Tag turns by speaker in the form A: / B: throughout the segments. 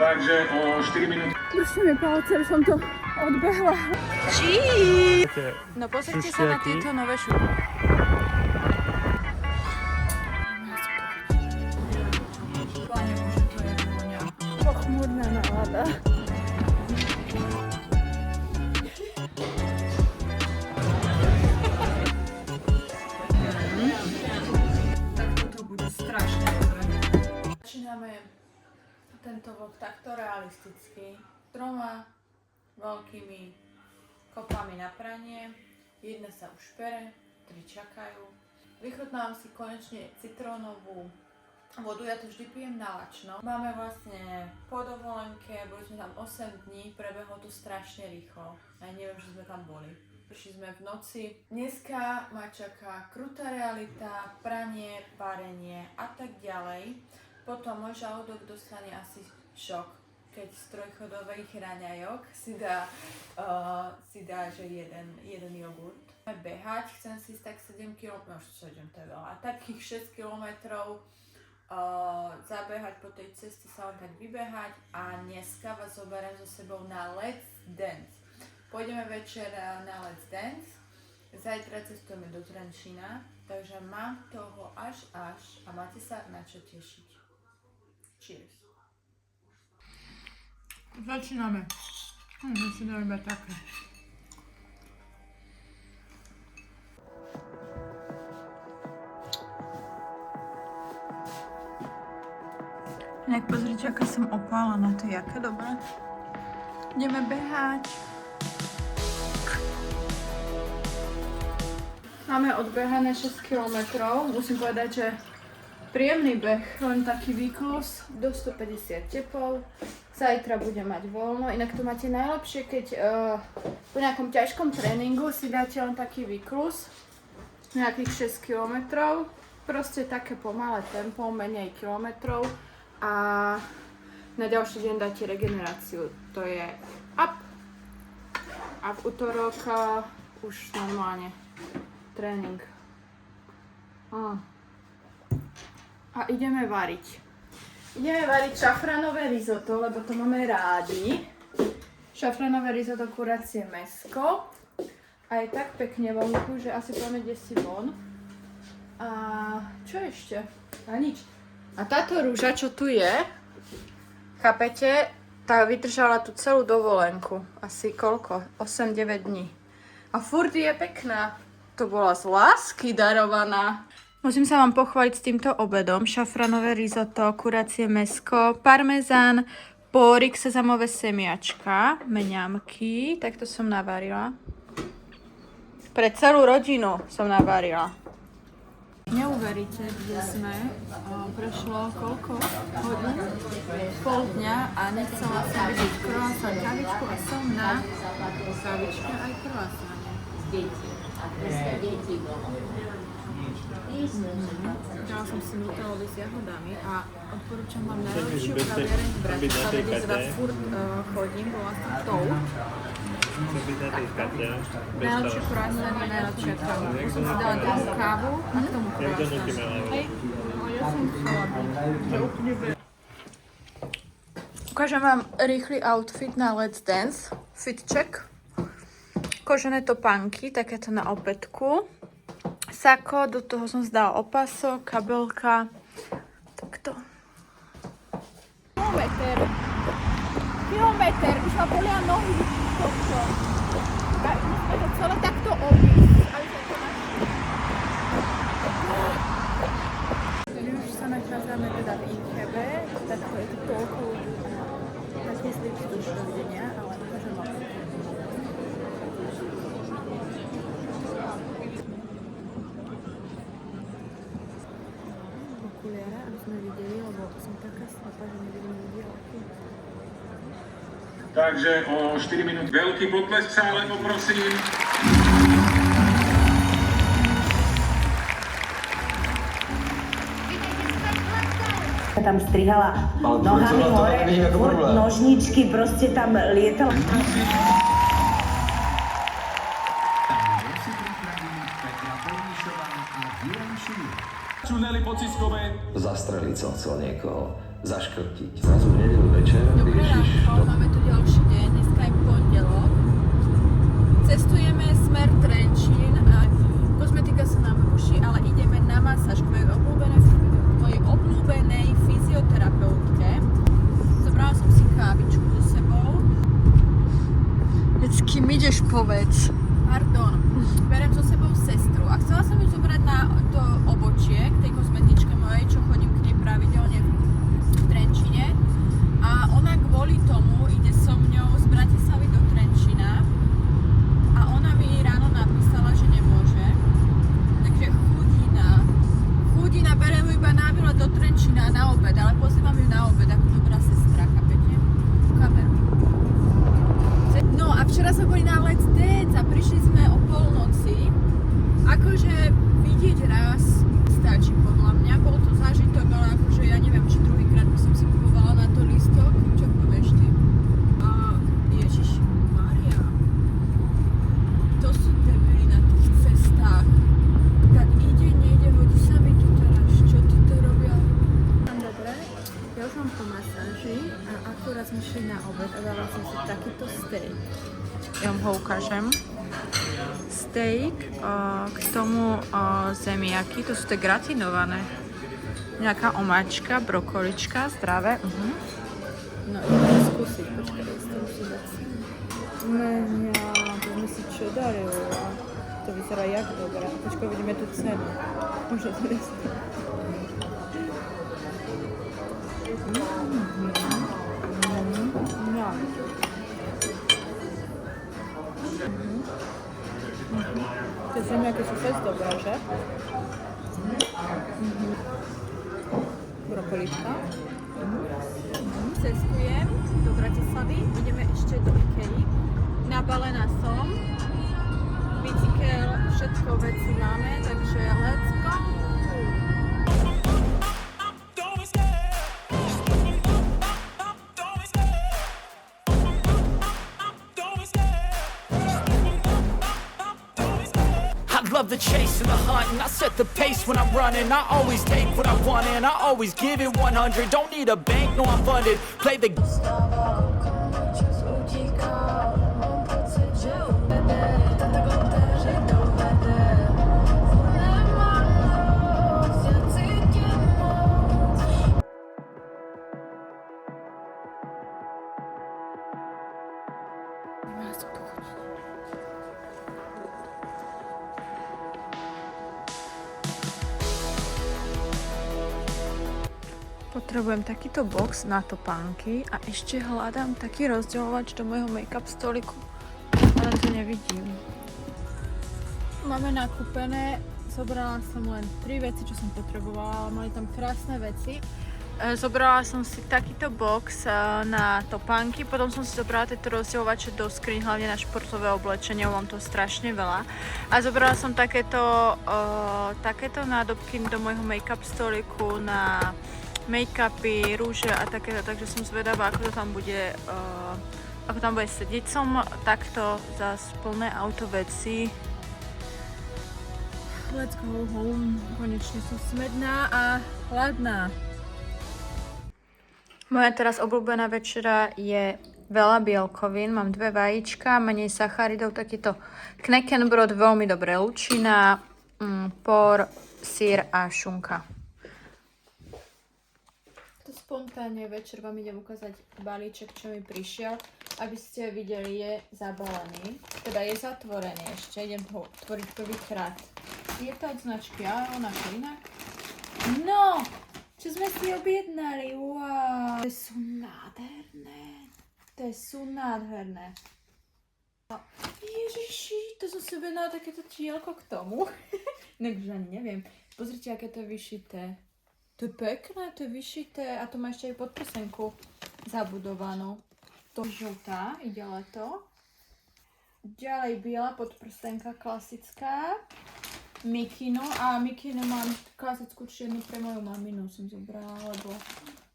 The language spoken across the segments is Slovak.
A: Takže o 4 minúty.
B: Držte mi palce, aby som to odbehla. No pozrite sa na tieto nové šuty. Pane Bože, to je vôňa. Pochmúrna nálada. Tak toto bude strašne dobré. Začíname tento vlog takto realisticky. 3 veľkými kopami na pranie. Jedna sa už pere, 3 čakajú. Vychutnám si konečne citrónovú vodu, ja to vždy pijem na lačno. Máme vlastne po dovolenke, boli sme tam 8 dní, prebehlo to strašne rýchlo. A neviem, že sme tam boli. Prišli sme v noci. Dneska ma čaká krutá realita, pranie, varenie a tak ďalej. Potom môj žalúdok dostane asi šok, keď z trojchodových raňajok si dá že jeden jogurt. Behať, chcem si ísť tak 7 km, no 7 to je veľa, takých 6 km zabehať po tej ceste, sa len tak vybehať a dneska vás zoberiem so sebou na Let's Dance. Pôjdeme večer na Let's Dance, zajtra cestujeme do Trenčína, takže mám toho až a máte sa na čo tešiť. Cheers. Začíname. Si dám iba také. Inak pozrite, aká som opálená, to je aké dobré. Ideme behať. Máme odbehané 6 km. Musím povedať, že príjemný beh, len taký výklus, do 150 tepov. Zajtra budem mať voľno, inak to máte najlepšie, keď po nejakom ťažkom tréningu si dáte len taký výklus, nejakých 6 km, proste také pomalé tempo, menej kilometrov a na ďalší deň dáte regeneráciu, to je up a v útorok už normálne tréning. A ideme variť. Ideme variť šafranové risotto, lebo to máme rádi. Šafranové risotto kuracie mäsko. A je tak pekne vonku, že asi poďme desi von. A čo ešte? A nič. A táto rúža, čo tu je, chápete, tá vydržala tu celú dovolenku. Asi koľko? 8-9 dní. A furt je pekná. To bola z lásky darovaná. Musím sa vám pochváliť s týmto obedom. Šafranové risotto, kuracie mäsko, parmezán, pórik, sezamové semiačka, meňamky. Takto som navarila. Pre celú rodinu som navarila. Neuveríte, kde sme. Prešlo koľko hodín? Pol dňa a nechcela som vidieť croissant, kavičku a som na kavičke aj croissane. Dala som si nutellovi s jahodami a odporúčam vám najlepšiu kaviareň v Bratislave, kde teda furt chodím, bola som tou. Najlepšie croissant a najlepšia káva. Som si dala druhú kávu a k tomu croissant. Hej, ja som chcela byť, že úplne ukážem vám rýchly outfit na Let's Dance. Fit check. Kožené topánky, takéto na opätku. Sako, do toho som zdala opasok, kabelka, takto. Kilometer, už ma bolia nohy, kokso. Tak musíme to celé takto obísť, aby sme to našli. Už sa nachádzame teda v Inchebe, tak to je to toľko ľudí. Tak neslíčí už dovidenia, ale ukážem vám. Aby sme videli, lebo som taká slepá, že nevidím diaľky.
A: Takže o 4 minúty veľký potlesk v sále, poprosím.
C: Tam strihala nohami hore, nožničky, proste tam lietala.
D: Zastreliť som chcel niekoho. zaškrtiť. Zrazu v nedeľu večer
B: Dobré
D: riešiš
B: ránko,
D: to.
B: máme tu ďalší deň, dneska je pondelok. Cestujeme smer Trenčín a kozmetika sa nám ruší, ale ideme na masáž k mojej obľúbenej fyzioterapeutke. Zobrala som si kávičku so sebou. Veď s kým ideš, povedz. Pardon, berem so sebou sestru a chcela som ju zobrať na to obočie k tej kozmetičke mojej, čo chodím k nej pravidelne v Trenčine. A ona kvôli tomu ide so mňou z Bratislavy do Trenčína a ona mi ráno napísala, že nemôže. Takže chudina, berem ju iba na výlet do Trenčína na obed, ale pozývam ju na obed ako dobrá sestra, chápete? Kameru. No a včera sme boli na Let's Dance a prišli sme o polnoci. Akože vidieť raz stačí podľa mňa, bol to zážitok, ale akože ja neviem, či druhýkrát by som si kupovala na to lístok. Čo povieš ty? Ježiš Maria, to sú debili na tých cestách. Tak ide, nejde, hodí sa mi tu teraz, čo ty to robia? Dobre, ja už mám po masáži a akurát sme šli na obed a dala som si takýto steak. Ja vám ho ukážem. Steak, k tomu zemiaky, to sú tie gratinované. Nejaká omáčka, brokolička, zdravé. No ideme skúsiť, počkaj, s tom si dať. Menia, to sme si čo darili. To vyzerá jak dobré. Počkaj, vidíme tú cenu. Možno to je no. Tie zemiaky sú fest dobré, že? Brokolička. Cestujem do Bratislavy, ideme ešte do Ikei. Nabalená som. Bicykel, všetko veci máme, takže let's go!
E: Love the chase and the hunt, and I set the pace when I'm running. I always take what I want and I always give it 100. Don't need a bank, no I'm funded. Play the
B: Potrebujem takýto box na topánky a ešte hľadám taký rozdeľovač do môjho make-up stoliku, ale to nevidím. Máme nakúpené, zobrala som len 3 veci, čo som potrebovala, ale mali tam krásne veci. Zobrala som si takýto box na topánky, potom som si zobrala tieto rozdeľovače do skriň, hlavne na športové oblečenie, mám to strašne veľa. A zobrala som takéto nádobky do môjho make-up stoliku na make-upy, rúže a takéto, takže som zvedavá, ako tam bude sedieť. Som takto za plné auto veci. Let's go home. Konečne som smedná a hladná. Moja teraz obľúbená večera je veľa bielkovín. Mám 2 vajíčka, menej sacharidov, takýto knackenbrod, veľmi dobré lučina, por, syr a šunka. Spontánne večer vám idem ukázať balíček, čo mi prišiel, aby ste videli, je zabalený, teda je zatvorený ešte, idem ho otvoriť prvýkrát. Je to od značky Aeon ako inak. No, čo sme si objednali, wow, to sú nádherné. Ježiši, to som si objednala takéto tielko k tomu, inak už ani neviem, pozrite, aké to je vyšité. To je pekné, to je vyšité a to má ešte aj podprsenku zabudovanú. To je žltá, ide leto. Ďalej biela podprstenka klasická. Mikino a Mikino mám klasickú čiernu pre moju maminu som zobrala, lebo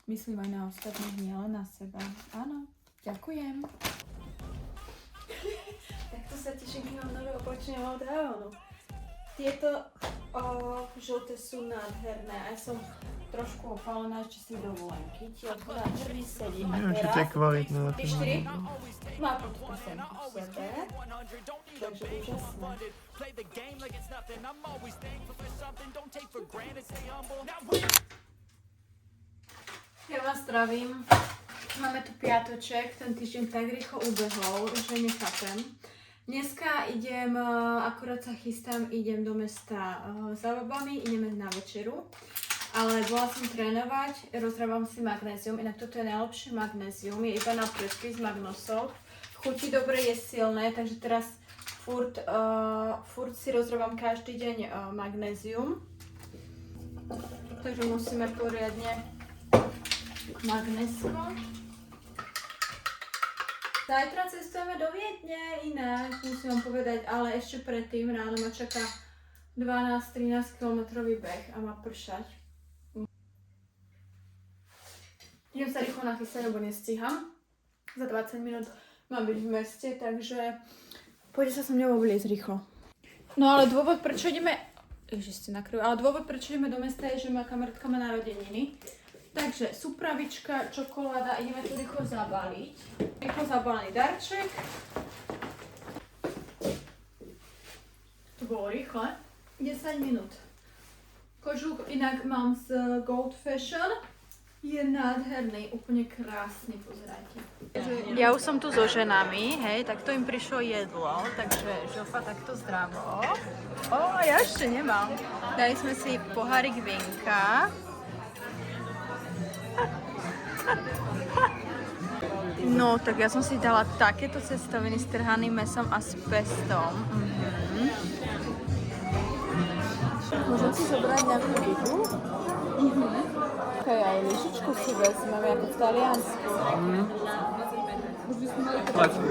B: myslím aj na ostatných, nielen na seba. Áno, ďakujem. Takto sa teším, že mám nové oblečenie od Aeonu. Tieto žlté sú nádherné. Ja som trošku opálená, ešte si dovolenky. Ti odhodá hrdý sedí.
F: Neviem, či to je kvalitné na
B: Ty
F: ten
B: 4? Má podpísen v sebe. Takže úžasné. Ja vás zdravím. Máme tu piatoček, ten týždeň tak rýchlo ubehol, že nechápem. Dneska idem, akurát sa chystám, idem do mesta za babami, ideme na večeru. Ale bola som trénovať, rozrábam si magnézium, inak toto je najlepšie magnézium, je iba na pletky z Magnosol. Chutí dobre, je silné, takže teraz furt si rozrábam každý deň magnézium. Takže musíme poriadne magnézko. Zajtra cestujeme do Viedne, inak musím vám povedať, ale ešte predtým ráno ma čaká 12-13 km beh a má pršať. Idem sa rýchlo nachystať, lebo nestíham. Za 20 minút mám byť v meste, takže poďte sa so mnou obliecť rýchlo. No ale dôvod, prečo ideme... Ježiš, ste nakryli. Ale dôvod, prečo ideme do mesta je, že moja kamarátka má narodeniny. Takže súpravička, čokoláda, ideme tu rýchlo zabaliť. Rýchlo zabalený darček. To bolo rýchle. 10 minút. Kožúk inak mám z Gold Fashion. Je nádherný, úplne krásny, pozerajte. Ja už som tu so ženami, hej, takto im prišlo jedlo, takže žofa takto zdravo. Ja ešte nemám. Dali sme si pohárik vinka. No, tak ja som si dala takéto cestoviny s trhaným mesom a s pestom. Môžem si zobrať nejakú rybu? Aj lyžičku si vezmeme, ako v Taliansku. Už by sme mali trošku.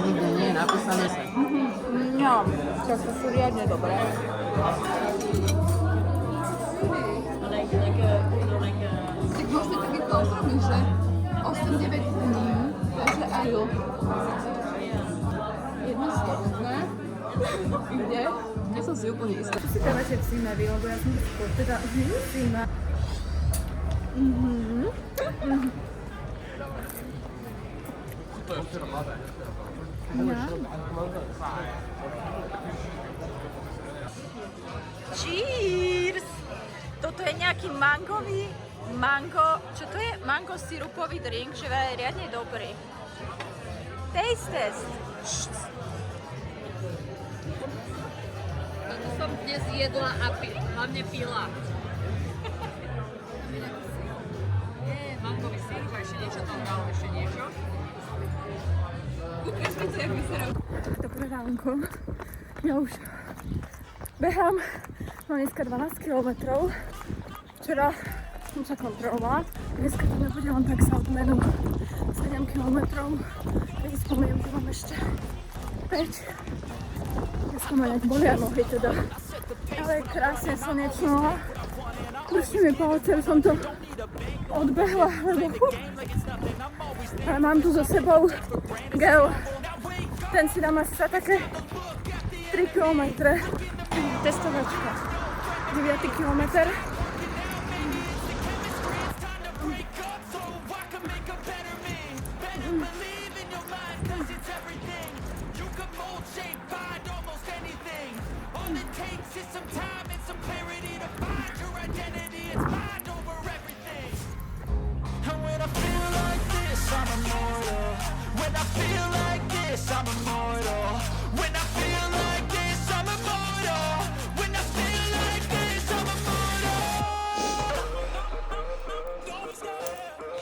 F: Nikde nie je napísané sa.
B: No, tak to sú riadne dobré.
G: Tak možno taký kompromis, že 8-9 dní, takže aj jedna stovka. Kde? Ja som si úplne istá.
B: Čo si dávate v zime vy, lebo ja som skôr teda zima. Cheers! Toto je nejaký čo to je? Mango sirupový drink, že je riadne dobrý. Taste test!
G: Toto som dnes jedla a hlavne pila. Nie, mangový sír, a ešte niečo tam dalo, ešte niečo. Ukáž mi to, jak vyzerá.
B: Dobré ránko. Ja už behám. Mám dneska 12 km. Včera som sa kontrolovala. Dneska to nebude len tak za odmenu 7 km. Keď spomeniem, že mám ešte 5. Dneska ma nejak bolia nohy teda. Ale je krásne slnečno a prší mi palce, som to odbehla, lebo ale mám tu so sebou gel. Ten si dám asi za také 3 km. Testovačka. 9. kilometr.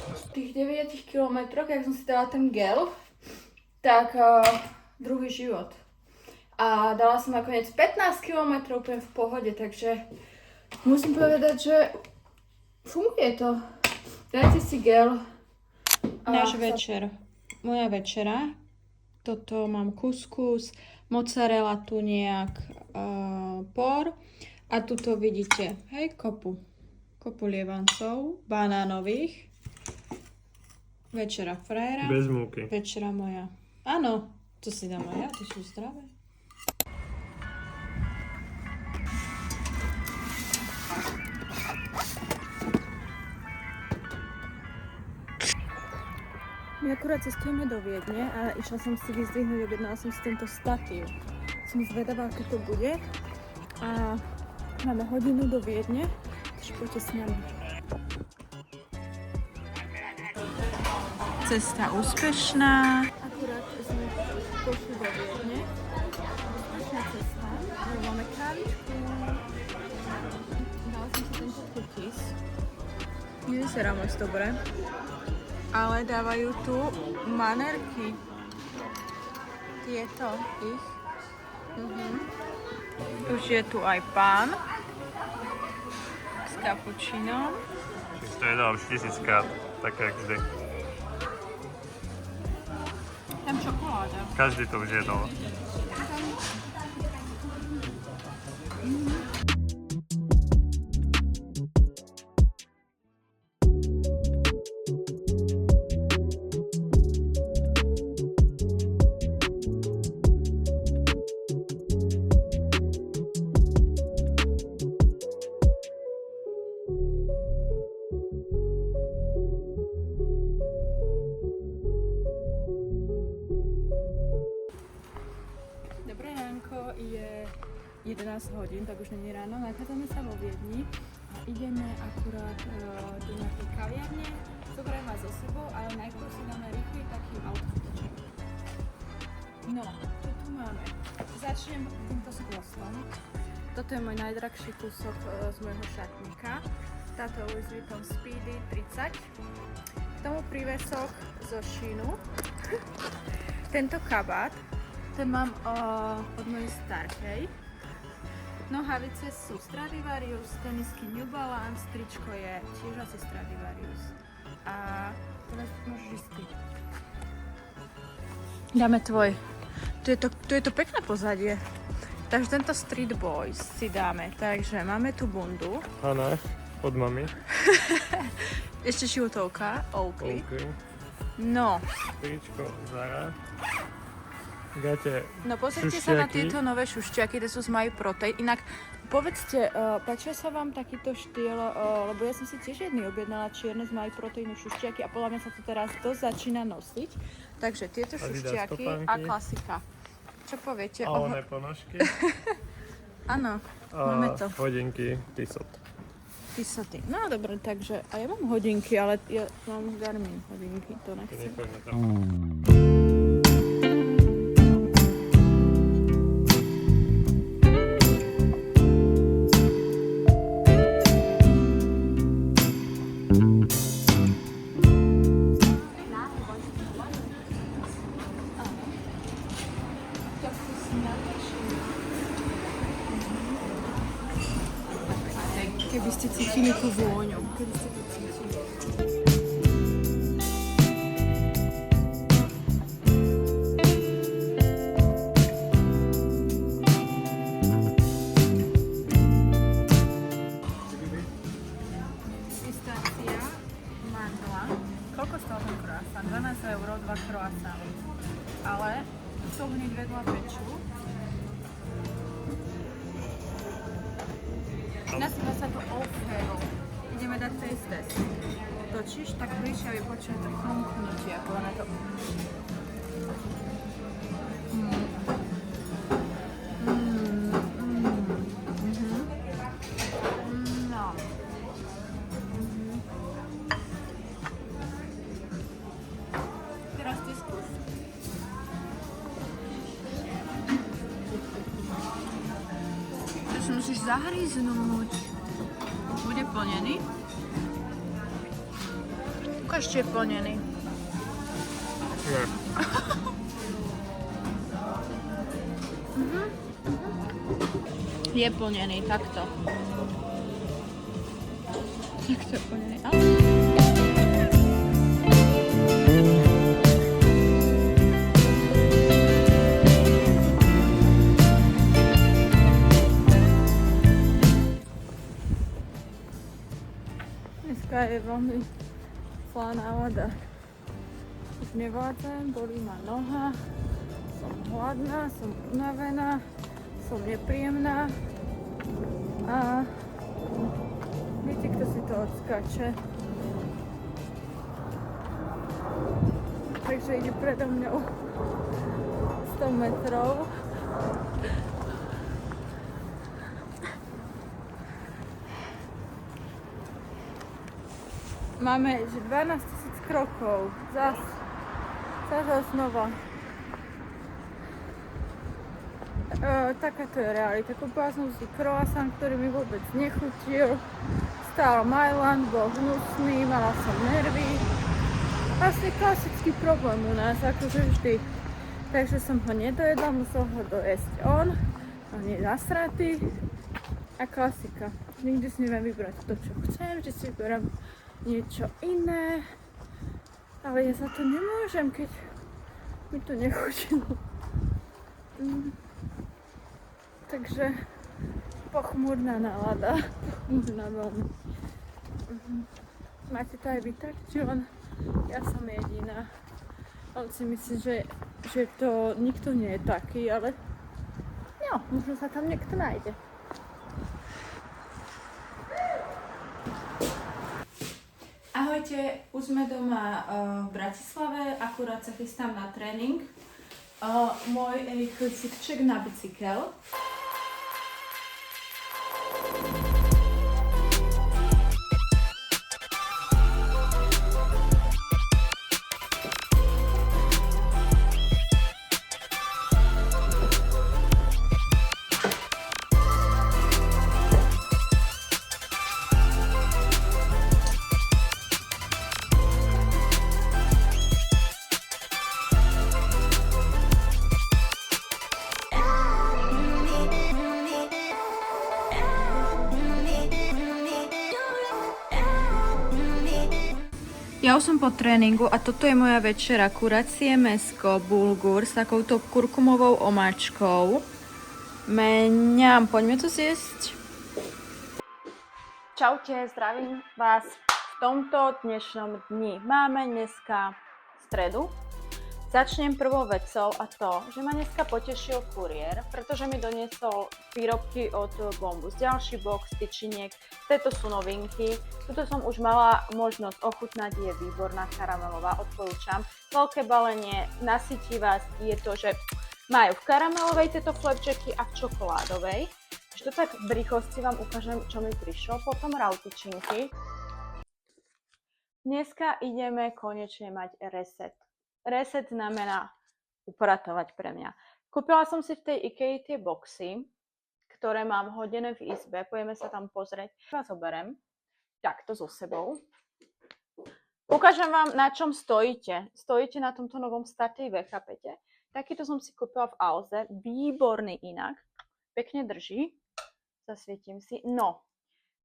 B: V tých 9 kilometroch, jak som si dala ten gel, tak druhý život. A dala som nakoniec 15 km úplne v pohode, takže musím povedať, že funguje to. Dajte si gel.
H: Náš večer. Moja večera. Toto mám kuskus, mozzarella tu nejak, por. A tuto vidíte, hej, kopu lievancov, banánových. Večera frajera.
F: Bez múky.
H: Večera moja. Áno, to si dám aj ja, to sú zdravé.
B: My akurát cestujeme do Viedne a išla som si vyzdvihnúť, objednala som si tento statív. Som zvedavá, ako to bude. A máme hodinu do Viedne, takže poďte s nami. Cesta úspešná. Akurát sme pošli do Viedne. Úspešná cesta. Máme kávičku. Dala som si tento cookies. Nevyzerá moc dobre. Ale dávajú tu manerky. Tieto ich. Už je tu aj pán s kapučínom.
I: To jedla už 1000-krát, tak jak vždy.
B: Tam čokoláda.
I: Každý to už jedol.
B: Dobré ránko, je 11 hodín, tak už není ráno, nachádzame sa vo Viedni a ideme akurát do nejakej kaviarne, zoberiem vás so sebou, ale najprv si dáme rýchly taký outfitček. No, čo tu máme? Začnem týmto skvostom. Toto je môj najdrahší kúsok z môjho šatníka. Táto Louis Vuitton Speedy 30. K tomu prívesok zo Sheinu. Tento kabát. Ten mám od mojej starkej. Nohavice sú Stradivarius, tenisky New Balance, tričko je tiež asi Stradivarius. A teraz môžeš ísť ty. Dáme tvoj. Tu je to pekné pozadie. Takže tento Street Boys si dáme. Takže máme tu bundu.
I: Áno, od mami.
B: Ešte šiutovka, Oakley.
I: OK.
B: No.
I: Tričko Zara. Gate,
B: No pozrite sa na tieto nové šušťaky, tie sú z My Protein. Inak povedzte, páčia sa vám takýto štýl, lebo ja som si tiež jedný objednala čierne z My Proteinu šušťaky a podľa mňa sa to teraz dosť začína nosiť. Takže tieto šušťaky a klasika. Čo poviete?
I: A one ponožky.
B: Áno, máme to.
I: Hodinky Tissot.
B: Tissoty. No dobre, takže a ja mám hodinky, ale ja mám Garmin hodinky, to nechcem. Keby ste cítili tú vôňu. Keby ste to cítili. Pistácia, mandla. Koľko stál ten croissant? 12 €, 2 croissant. Ale sú hneď vedľa peču. Nazýva sa to Ofero. Ideme dať taste test. Točíš, tak bližšie, aby počuli to chrumknutie, ako na to. No. Teraz ty skús. To si musíš zahryznúť. Bude plnený? Ukážte, je plnený.
I: Nie.
B: Je plnený, takto. Takto je plnený. Dneska je veľmi zlá nálada. Už nevládzem, bolí ma noha, som hladná, som unavená, som nepríjemná a viete, kto si to odskáče? že ide predo mňou 100 metrov. Máme že 12 000 krokov. Zas znova. Takáto je realita. Kúpila som si croissant, ktorý mi vôbec nechutil. Stál Mailand, bol hnusný, mala som nervy. Vlastne klasický problém u nás, akože vždy. Takže som ho nedojedla, musel ho dojesť on. On je nasratý. A klasika. Nikdy si neviem vybrať to, čo chcem, že si vyberám niečo iné. Ale ja za to nemôžem, keď mi to nechutilo. Takže pochmúrna nálada. Pochmúrna veľmi. Máte to aj vy tak, John? Ja som jediná. On si myslí, že to nikto nie je taký, ale no, možno sa tam niekto nájde. Ahojte, už sme doma v Bratislave, akurát sa chystám na tréning. Môj rýchly cvikček na bicykel. Ja už som po tréningu a toto je moja večera. Kuracie mäsko, bulgur s takouto kurkumovou omáčkou. Mňam, poďme to zjesť. Čaute, zdravím vás v tomto dnešnom dni. Máme dneska stredu. Začnem prvou vecou a to, že ma dneska potešil kuriér, pretože mi doniesol výrobky od Bombus. Ďalší box tyčiniek, tieto sú novinky. Tuto som už mala možnosť ochutnať, je výborná karamelová, odporúčam. Veľké balenie, nasytí vás, je to, že majú v karamelovej tieto flapjacky a v čokoládovej. Ešte tak v rýchlosti vám ukážem, čo mi prišlo. Potom rautičinky. Dneska ideme konečne mať reset. Reset znamená upratovať pre mňa. Kúpila som si v tej IKEA tie boxy, ktoré mám hodené v izbe. Pojeme sa tam pozrieť. Vás zoberiem takto so sebou. Ukážem vám, na čom stojíte. Stojíte na tomto novom Stativ, chápete? Takýto som si kúpila v Alze. Výborný inak. Pekne drží. Zasvietím si. No.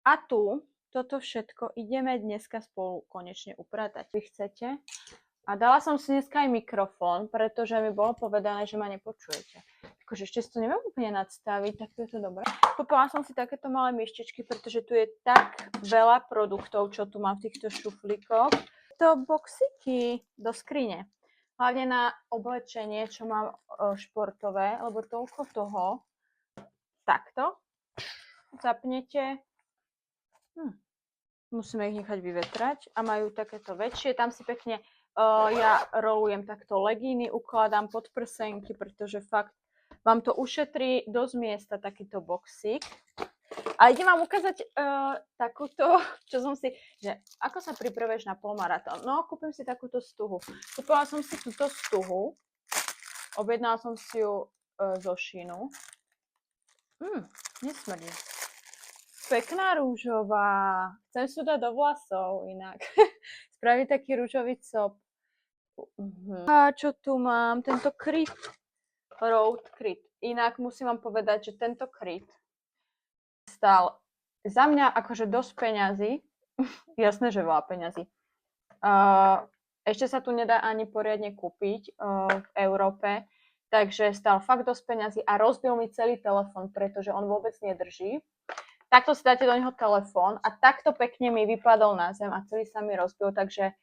B: A tu, toto všetko ideme dneska spolu konečne upratať. Vy chcete? A dala som si dneska aj mikrofón, pretože mi bolo povedané, že ma nepočujete. Takže ešte si to neviem úplne nadstaviť, tak to je to dobré. Kúpila som si takéto malé myštičky, pretože tu je tak veľa produktov, čo tu mám v týchto šuflíkoch. To boxiky do skrine. Hlavne na oblečenie, čo mám športové, lebo toľko toho. Takto. Zapnete. Musíme ich nechať vyvetrať. A majú takéto väčšie. Tam si pekne ja rolujem takto legíny, ukladám pod prsenky, pretože fakt vám to ušetrí dosť miesta, takýto boxík. A idem vám ukázať takúto, čo som si, že ako sa pripravuješ na polmaratón. No, kúpim si takúto stuhu. Kúpila som si túto stuhu, objednala som si ju zo Sheinu. Nesmrdí. Pekná rúžová. Chcem si dať do vlasov inak. Spraviť taký rúžový cop. A čo tu mám? Tento Crit. Road Crit. Inak musím vám povedať, že tento Crit stál za mňa akože dosť peňazí. Jasné, že veľa peňazí. Ešte sa tu nedá ani poriadne kúpiť v Európe. Takže stál fakt dosť peňazí a rozbil mi celý telefón, pretože on vôbec nedrží. Takto si dáte do neho telefón a takto pekne mi vypadol na zem a celý sa mi rozbil, takže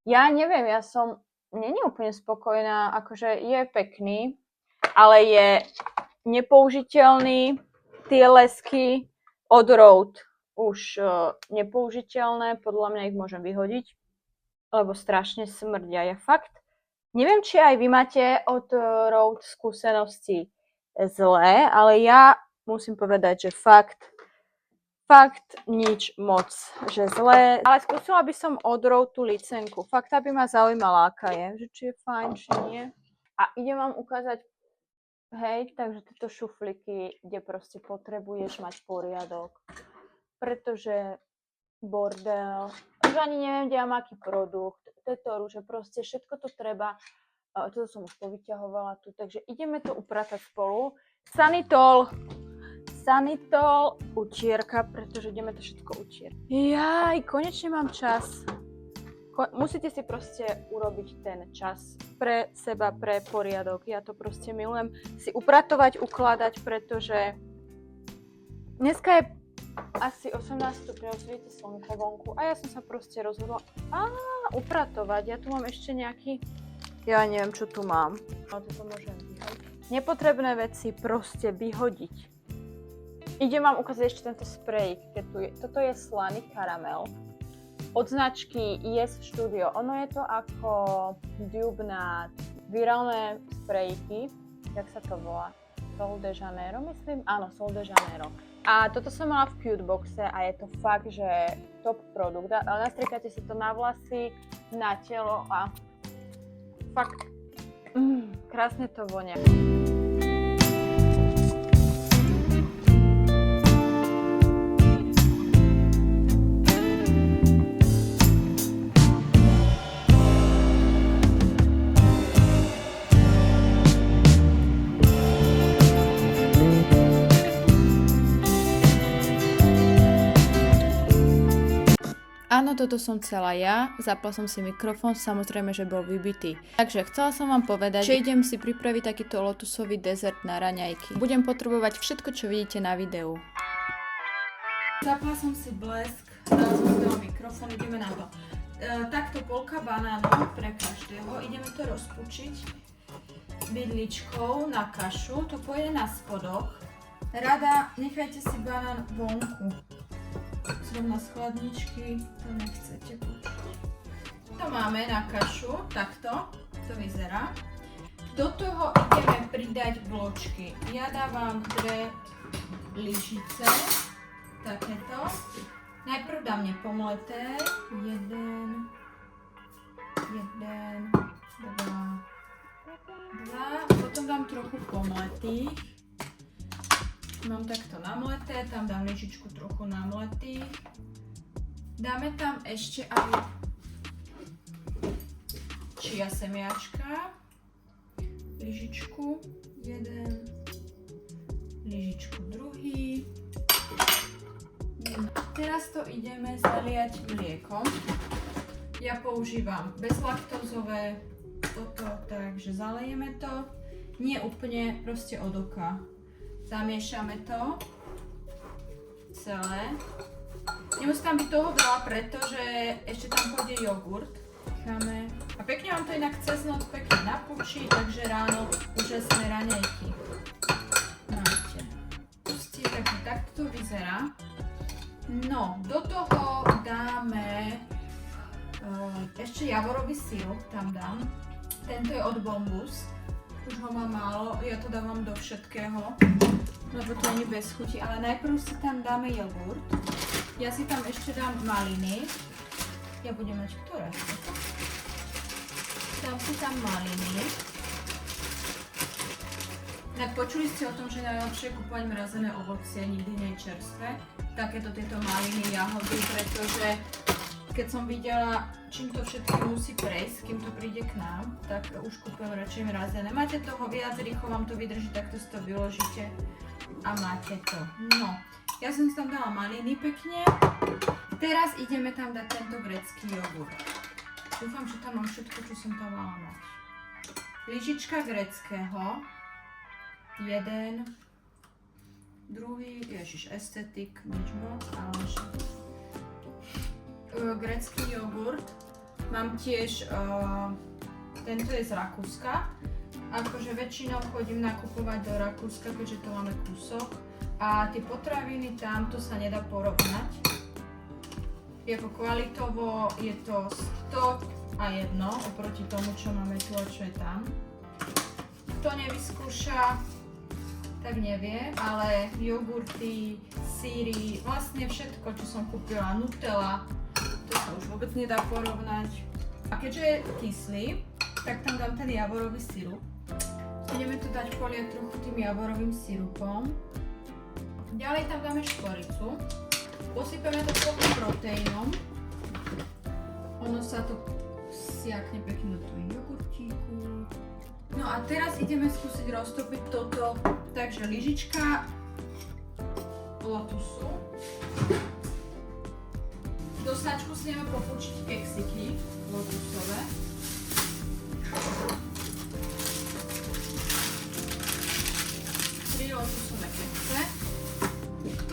B: ja neviem, ja som není úplne spokojná, akože je pekný, ale je nepoužiteľný, tie lesky od Rode už nepoužiteľné, podľa mňa ich môžem vyhodiť, lebo strašne smrdia. Ja fakt
H: Neviem, či aj vy máte od road skúsenosti zlé, ale ja musím povedať, že fakt nič moc, že zlé. Ale skúsila by som od road tú licenku. Fakt, aby ma zaujímala, aká je, že či je fajn, či nie. A idem vám ukázať, hej, takže tieto šuflíky, kde proste potrebuješ mať poriadok. Pretože bordel, už ani neviem, kde mám aký produkt, toto rúže, proste všetko to treba. Toto som už povyťahovala tu, takže ideme to upratať spolu. Sanitol, utierka, pretože ideme to všetko utierať. Jaj, konečne mám čas. Musíte si proste urobiť ten čas pre seba, pre poriadok. Ja to proste milujem si upratovať, ukladať, pretože dneska je asi 18 stupňov, svieti slnko vonku a ja som sa proste rozhodla upratovať. Ja tu mám ešte nejaký, ja neviem, čo tu mám. Ale toto môžem vyhodiť. Nepotrebné veci proste vyhodiť. Idem vám ukázať ešte tento sprej. Toto je slaný karamel od značky Yes Studio. Ono je to ako dupe na virálne sprejky. Jak sa to volá? Sol de Janeiro, myslím? Áno, Sol de Janeiro. A toto som mala v Cute boxe a je to fakt, že top produkt. Nastriekate si to na vlasy, na telo a fakt krásne to vonia.
B: Áno, toto som chcela ja, zapla som si mikrofón, samozrejme, že bol vybitý. Takže chcela som vám povedať, že idem si pripraviť takýto lotusový dezert na raňajky. Budem potrebovať všetko, čo vidíte na videu. Zapla som si blesk, dala som si toho mikrofón, ideme na to. Takto polka banánu pre každého, ideme to rozpučiť vidličkou na kašu, to pôjde na spodok. Rada, nechajte si banán vonku. Zrovna z chladničky, to nechcete počuť. To máme na kašu, takto, to vyzerá. Do toho ideme pridať bločky. Ja dávam 2 lyžice, takéto. Najprv dám nepomleté, 1, 2, potom dám trochu pomletých. Mám takto namleté, tam dám lyžičku trochu namletých. Dáme tam ešte aj chia semiačka. Lyžičku 1, lyžičku 2. Teraz to ideme zaliať mliekom. Ja používam bezlaktózové toto, takže zalejeme to. Nie úplne, proste od oka. Zamiešame to celé. Nemusí tam byť toho veľa, pretože ešte tam pôjde jogurt. Necháme. A pekne vám to inak cez noc pekne napučí, takže ráno úžasné raňajky máte. Pustie, takže takto to vyzerá. No, do toho dáme ešte javorový sirup, tam dám. Tento je od Bombus. Už ho mám málo, ja to dávam do všetkého, lebo to nie bez chuti, ale najprv si tam dáme jogurt. Ja si tam ešte dám maliny. Ja budem mať ktoré? Dám si tam maliny. Tak počuli ste o tom, že najlepšie kúpovať mrazené ovocie, nikdy nie je čerstvé. Takéto tieto maliny, jahody, pretože keď som videla, čím to všetko musí prejsť, kým to príde k nám, tak už kúpujem radšej mrazené. Máte toho viac, rýchlo vám to vydrží, takto si to vyložíte a máte to. No, ja som si tam dala maliny pekne. Teraz ideme tam dať tento grécky jogurt. Dúfam, že tam mám všetko, čo som tam mala mať. Lyžička gréckeho. 1, 2, ježiš, estetik, nič moc, ale grécky jogurt. Mám tiež, tento je z Rakúska. Akože väčšinou chodím nakupovať do Rakúska, keďže to máme kúsok. A tie potraviny tam, to sa nedá porovnať. Jako kvalitovo je to 101 oproti tomu, čo máme tu a čo je tam. Kto nevyskúša, tak nevie, ale jogurty, síry, vlastne všetko, čo som kúpila, Nutella, to sa už vôbec nedá porovnať. A keďže je kyslý, tak tam dám ten javorový sirup. Ideme to dať poliať trochu tým javorovým sirupom. Ďalej tam dáme škoricu. Posypeme to trochu proteínom. Ono sa to siakne pekne do toho jogurtíku. No a teraz ideme skúsiť roztopiť toto. Takže lyžička lotusu. Do sačku si ideme popúčiť keksiky lotusové. Tri lotusové kekse.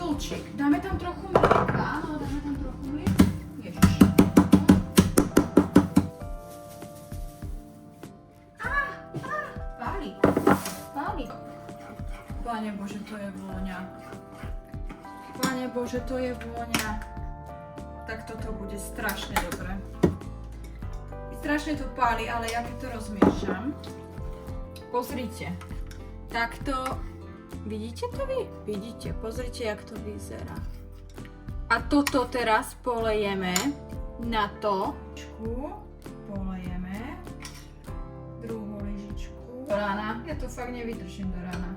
B: Tulčík. Dáme tam trochu mlieka. Áno, dáme tam trochu mlieka. Ježiš. Páli. Páli. Pane Bože, to je vôňa. Pane Bože, to je vôňa. Tak toto bude strašne dobré. Strašne to páli, ale ja keď to rozmiešam. Pozrite. Takto. Vidíte to vy? Vidíte, pozrite, jak to vyzerá. A toto teraz polejeme na to. Polejeme. Druhú lyžičku. Do rána. Ja to fakt nevydržím do rána.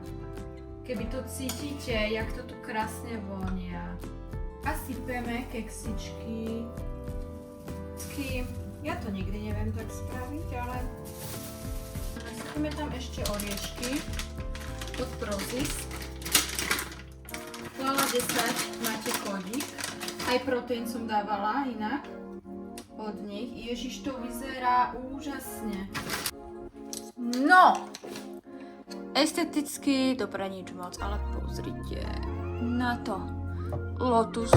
B: Keby to cítite, jak to tu krásne vonia. A sypeme keksičky. Ja to nikdy neviem tak spraviť, ale sypeme tam ešte oriešky. Od Prozis. Klála 10, máte kódik. Aj proteín som dávala inak od nich. Ježiš, to vyzerá úžasne. No! Esteticky, dobre, nič moc, ale pozrite na to. Lotus,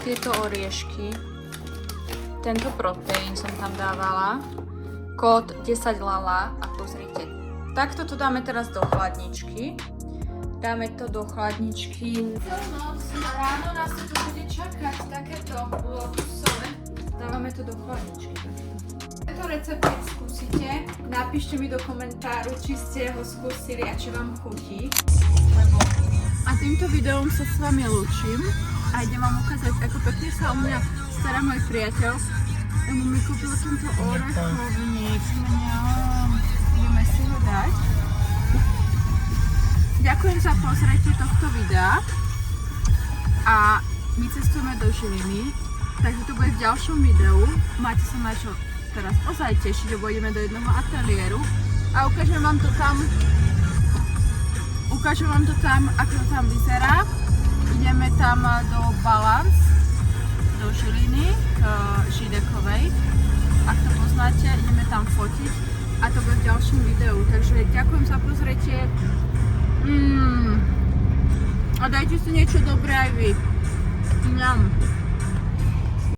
B: tieto oriešky, tento proteín som tam dávala, kód 10 lala a pozrite. Takto to dáme teraz do chladničky. Dáme to do chladničky. Celú noc ráno nás to bude čakať, takéto lotusové. Dávame to do chladničky. Tento recept, keď skúsite, napíšte mi do komentáru, či ste ho skúsili a či vám chutí. A týmto videom sa s vami lúčim a idem vám ukázať, ako pekne sa o mňa stará môj priateľ. On mi kúpil tento orechovník. Ideme si ho dať. Ďakujem za pozretie tohto videa a my cestujeme do Žiliny, takže to bude v ďalšom videu. Máte sa na čo teraz ozaj tešiť, lebo ideme do jednoho ateliéru a ukážem vám to tam, ako to tam vyzerá. Ideme tam do Balance, do Žiliny, k Židekovej. Ak to poznáte, ideme tam fotiť a to bude v ďalšom videu. Takže ďakujem za pozretie. A dajte si niečo dobré aj vy. Mňam.